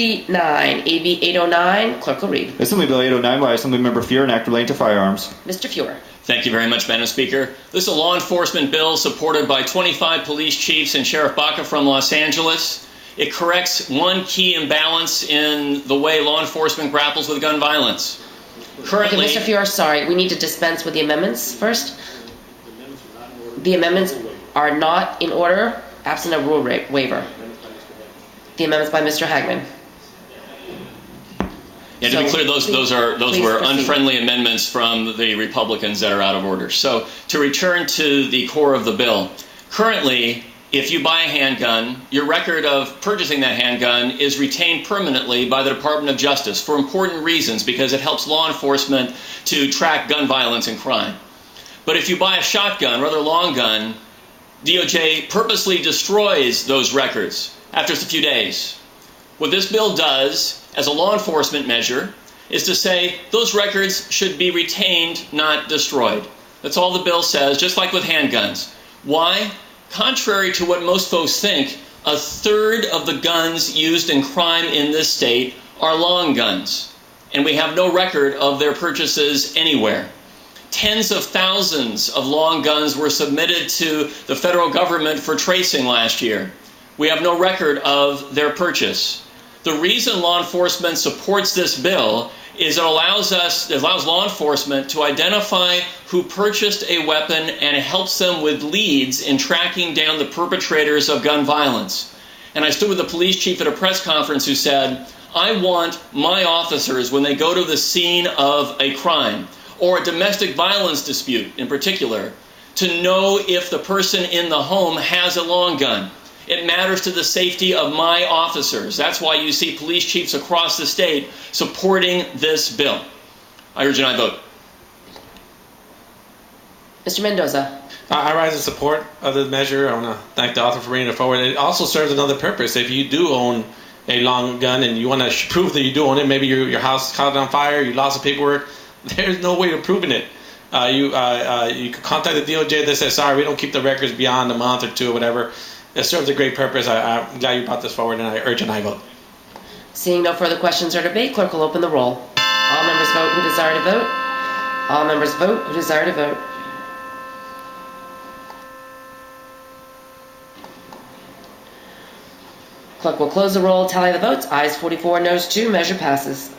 59, AB 809. Clerk will read. Assembly Bill 809 by Assemblymember Fuhr, an act relating to firearms. Mr. Fuhr. Thank you very much, Madam Speaker. This is a law enforcement bill supported by 25 police chiefs and Sheriff Baca from Los Angeles. It corrects one key imbalance in the way law enforcement grapples with gun violence. Currently, Okay, Mr. Fuhr, sorry. We need to dispense with the amendments first. The amendments are not in order, absent a rule waiver. The amendments by Mr. Hagman. Yeah, to be clear, those were proceed. unfriendly amendments from the Republicans that are out of order. So to return to the core of the bill, currently, if you buy a handgun, your record of purchasing that handgun is retained permanently by the Department of Justice for important reasons, because it helps law enforcement to track gun violence and crime. But if you buy a shotgun, rather long gun, DOJ purposely destroys those records after just a few days. What this bill does, as a law enforcement measure, is to say those records should be retained, not destroyed. That's all the bill says, just like with handguns. Why? Contrary to what most folks think, a third of the guns used in crime in this state are long guns, and we have no record of their purchases anywhere. Tens of thousands of long guns were submitted to the federal government for tracing last year. We have no record of their purchase. The reason law enforcement supports this bill is it allows law enforcement to identify who purchased a weapon, and it helps them with leads in tracking down the perpetrators of gun violence. And I stood with a police chief at a press conference who said, I want my officers, when they go to the scene of a crime, or a domestic violence dispute in particular, to know if the person in the home has a long gun. It matters to the safety of my officers. That's why you see police chiefs across the state supporting this bill. I urge an aye vote. Mr. Mendoza. I rise in support of the measure. I want to thank the author for bringing it forward. It also serves another purpose. If you do own a long gun and you want to prove that you do own it, maybe your house caught on fire, you lost the paperwork, there's no way of proving it. You can contact the DOJ that says, sorry, we don't keep the records beyond a month or two or whatever. It serves a great purpose. I'm glad you brought this forward, and I urge an aye vote. Seeing no further questions or debate, clerk will open the roll. All members vote who desire to vote. All members vote who desire to vote. Clerk will close the roll, tally the votes. Ayes 44, noes 2. Measure passes.